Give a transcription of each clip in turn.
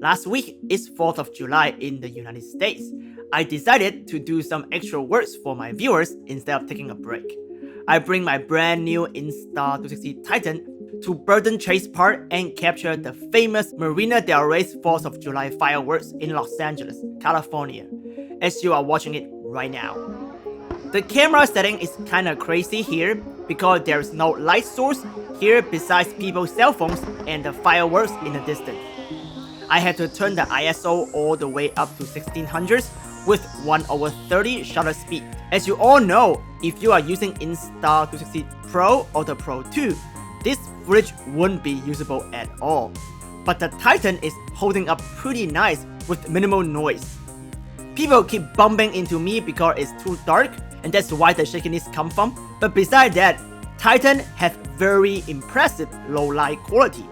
Last week is 4th of July in the United States. I decided to do some extra works for my viewers instead of taking a break. I bring my brand new Insta360 Titan to Burden Chase Park and capture the famous Marina del Rey's 4th of July fireworks in Los Angeles, California, as you are watching it right now. The camera setting is kinda crazy here because there is no light source here besides people's cell phones and the fireworks in the distance. I had to turn the ISO all the way up to 1600s with 1/30 shutter speed. As you all know, if you are using Insta360 Pro or the Pro 2, this footage wouldn't be usable at all. But the Titan is holding up pretty nice with minimal noise. People keep bumping into me because it's too dark, and that's why the shakiness comes from. But besides that, Titan has very impressive low light quality.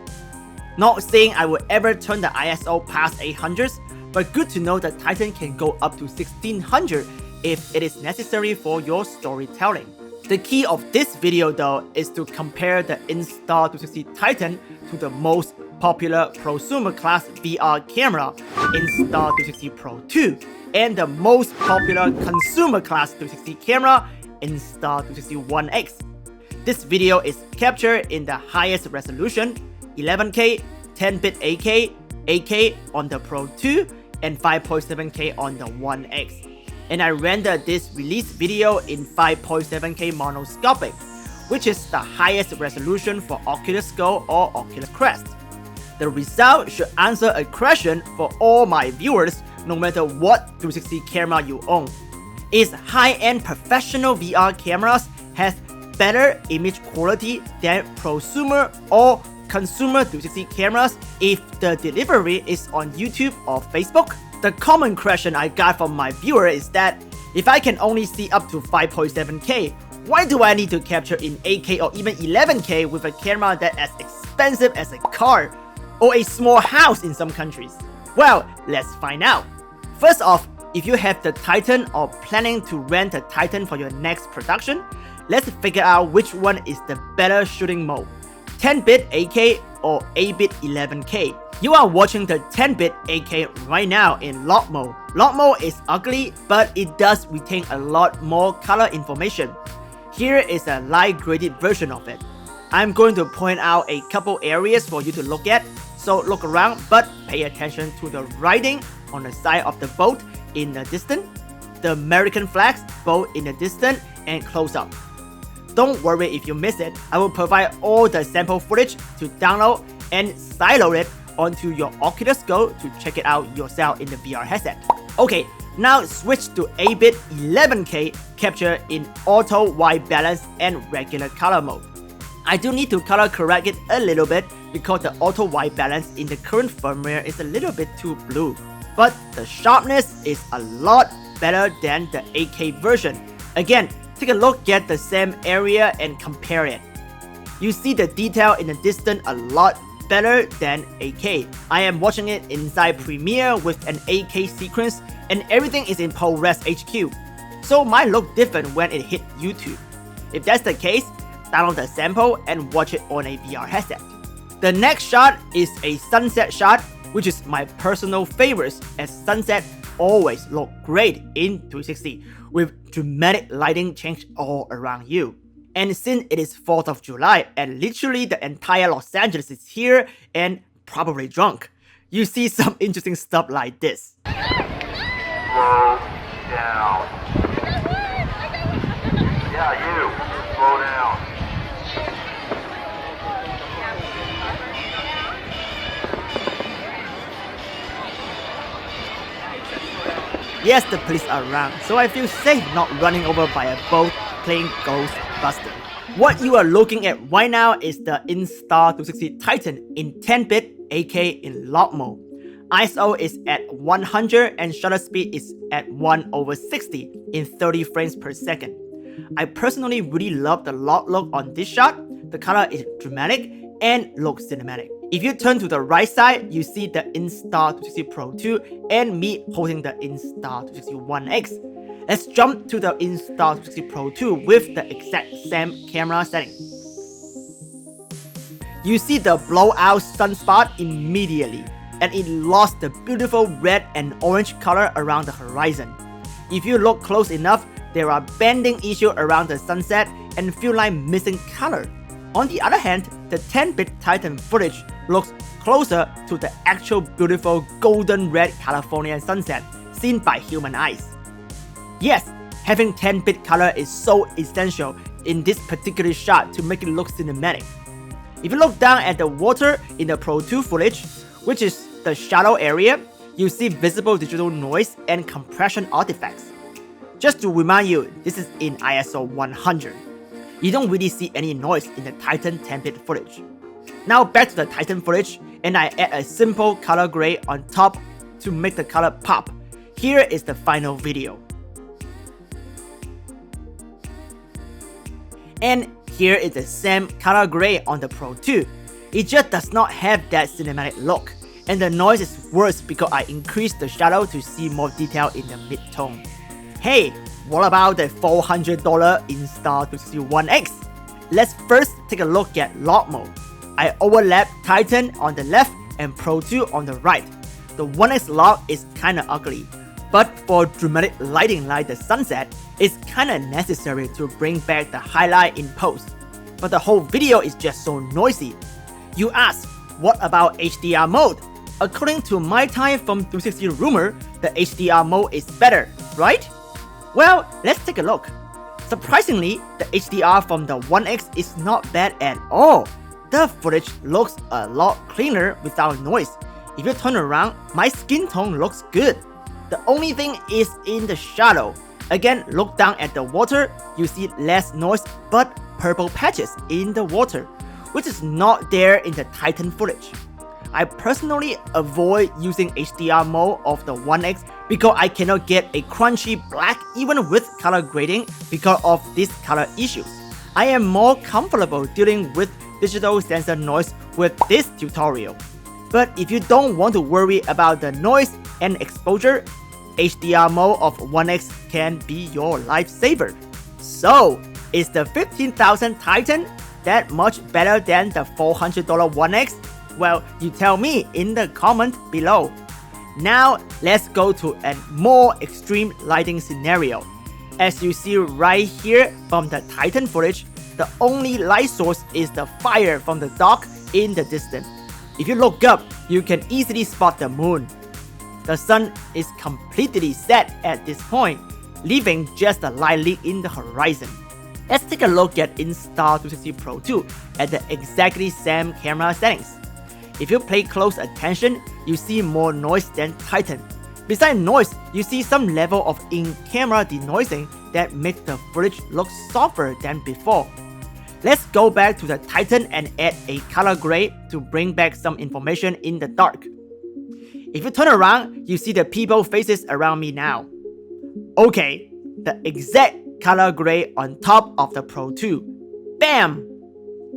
Not saying I will ever turn the ISO past 800s, but good to know that Titan can go up to 1600 if it is necessary for your storytelling. The key of this video though is to compare the Insta360 Titan to the most popular prosumer class VR camera, Insta360 Pro 2, and the most popular consumer class 360 camera, Insta360 ONE X. This video is captured in the highest resolution, 11K, 10-bit 8K, 8K on the Pro 2, and 5.7K on the ONE X. And I rendered this release video in 5.7K monoscopic, which is the highest resolution for Oculus Go or Oculus Quest. The result should answer a question for all my viewers no matter what 360 camera you own. Is high-end professional VR cameras has better image quality than prosumer or consumer 360 cameras if the delivery is on YouTube or Facebook? The common question I got from my viewer is that if I can only see up to 5.7K, why do I need to capture in 8K or even 11K with a camera that's as expensive as a car or a small house in some countries? Well, let's find out. First off, if you have the Titan or planning to rent a Titan for your next production, let's figure out which one is the better shooting mode, 10-bit 8K or 8-bit 11K. You are watching the 10-bit 8K right now in Log Mode. Log Mode is ugly, but it does retain a lot more color information. Here is a light graded version of it. I'm going to point out a couple areas for you to look at, so look around but pay attention to the writing on the side of the boat in the distance, the American flags both in the distance and close up. Don't worry if you miss it, I will provide all the sample footage to download and sideload it onto your Oculus Go to check it out yourself in the VR headset. Okay, now switch to 8-bit 11K capture in auto white balance and regular color mode. I do need to color correct it a little bit because the auto white balance in the current firmware is a little bit too blue. But the sharpness is a lot better than the 8K version. Again, take a look at the same area and compare it. You see the detail in the distance a lot better than 8K. I am watching it inside Premiere with an 8K sequence and everything is in ProRes HQ. So might look different when it hit YouTube. If that's the case, download the sample and watch it on a VR headset. The next shot is a sunset shot, which is my personal favorites as sunset always look great in 360 with dramatic lighting change all around you. And since it is 4th of July and literally the entire Los Angeles is here and probably drunk, you see some interesting stuff like this. Slow down. Yeah, you. Slow down. Yes, the police are around, so I feel safe not running over by a boat playing Ghostbusters. What you are looking at right now is the Insta360 Titan in 10-bit 8K in Log Mode. ISO is at 100 and shutter speed is at 1/60 in 30 frames per second. I personally really love the log look on this shot. The color is dramatic and looks cinematic. If you turn to the right side, you see the Insta360 Pro 2 and me holding the Insta360 ONE X. Let's jump to the Insta360 Pro 2 with the exact same camera setting. You see the blowout sunspot immediately. and it lost the beautiful red and orange color around the horizon. If you look close enough, there are bending issues around the sunset and feel like missing color. On the other hand, the 10-bit Titan footage looks closer to the actual beautiful golden red Californian sunset seen by human eyes. Yes, having 10-bit color is so essential in this particular shot to make it look cinematic. If you look down at the water in the Pro 2 footage, which is the shallow area, you see visible digital noise and compression artifacts. Just to remind you, this is in ISO 100. You don't really see any noise in the Titan 10-bit footage. Now back to the Titan footage, and I add a simple color grade on top to make the color pop. Here is the final video. And here is the same color grade on the Pro 2. It just does not have that cinematic look, and the noise is worse because I increased the shadow to see more detail in the mid-tone. Hey, what about the $400 Insta360 ONE X? Let's first take a look at Log Mode. I overlap Titan on the left and Pro 2 on the right. The ONE X log is kinda ugly, but for dramatic lighting like the sunset, it's kinda necessary to bring back the highlight in post. But the whole video is just so noisy. You ask, what about HDR mode? According to my time from 360 rumor, the HDR mode is better, right? Well, let's take a look. Surprisingly, the HDR from the ONE X is not bad at all. The footage looks a lot cleaner without noise. If you turn around, my skin tone looks good. The only thing is in the shadow. Again, look down at the water, you see less noise but purple patches in the water, which is not there in the Titan footage. I personally avoid using HDR mode of the ONE X because I cannot get a crunchy black even with color grading because of these color issues. I am more comfortable dealing with digital sensor noise with this tutorial. But if you don't want to worry about the noise and exposure, HDR mode of ONE X can be your lifesaver. So, is the $15,000 Titan that much better than the $400 ONE X? Well, you tell me in the comment below. Now, let's go to a more extreme lighting scenario. As you see right here from the Titan footage, the only light source is the fire from the dock in the distance. If you look up, you can easily spot the moon. The sun is completely set at this point, leaving just a light leak in the horizon. Let's take a look at Insta360 Pro 2 at the exactly same camera settings. If you pay close attention, you see more noise than Titan. Besides noise, you see some level of in-camera denoising that makes the footage look softer than before. Let's go back to the Titan and add a color grade to bring back some information in the dark. If you turn around, you see the people faces around me now. Okay, the exact color grade on top of the Pro 2. Bam!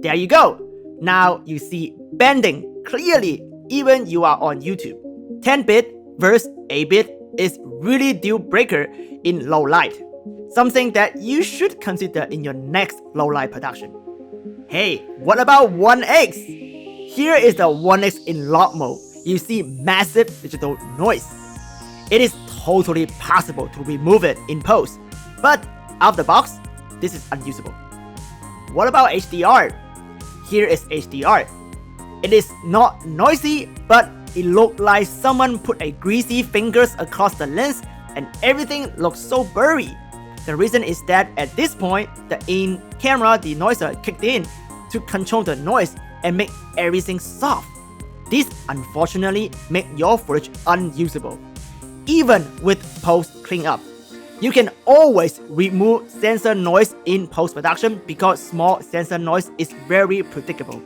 There you go. Now you see bending clearly even you are on YouTube. 10-bit versus 8-bit is really deal breaker in low light. Something that you should consider in your next low light production. Hey, what about ONE X? Here is the ONE X in Log Mode. You see massive digital noise. It is totally possible to remove it in post, but out of the box, this is unusable. What about HDR? Here is HDR. It is not noisy, but it looked like someone put a greasy fingers across the lens and everything looks so blurry. The reason is that at this point, the in-camera denoiser kicked in to control the noise and make everything soft. This unfortunately make your footage unusable. Even with post cleanup, you can always remove sensor noise in post-production because small sensor noise is very predictable.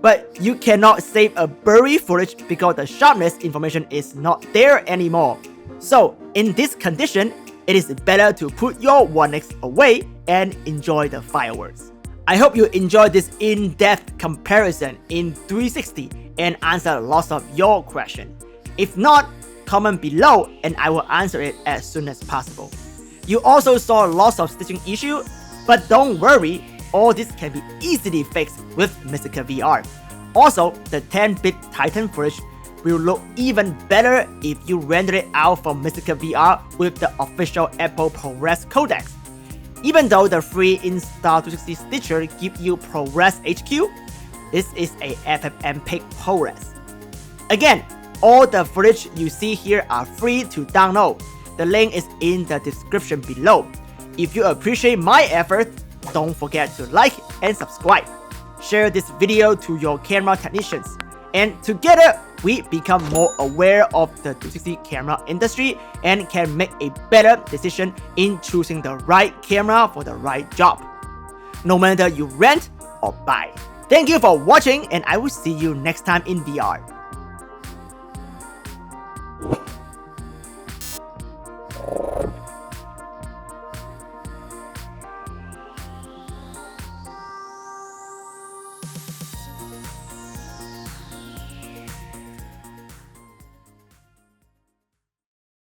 But you cannot save a blurry footage because the sharpness information is not there anymore. So in this condition, it is better to put your ONE X away and enjoy the fireworks. I hope you enjoyed this in-depth comparison in 360 and answer lots of your questions. If not, comment below and I will answer it as soon as possible. You also saw lots of stitching issues, but don't worry, all this can be easily fixed with Mystica VR. Also, the 10-bit Titan footage will look even better if you render it out from Mystica VR with the official Apple ProRes codecs. Even though the free Insta360 Stitcher gives you ProRes HQ, this is a FFmpeg ProRes. Again, all the footage you see here are free to download. The link is in the description below. If you appreciate my effort, don't forget to like and subscribe. Share this video to your camera technicians, and together we become more aware of the 360 camera industry and can make a better decision in choosing the right camera for the right job, no matter you rent or buy. Thank you for watching, and I will see you next time in VR.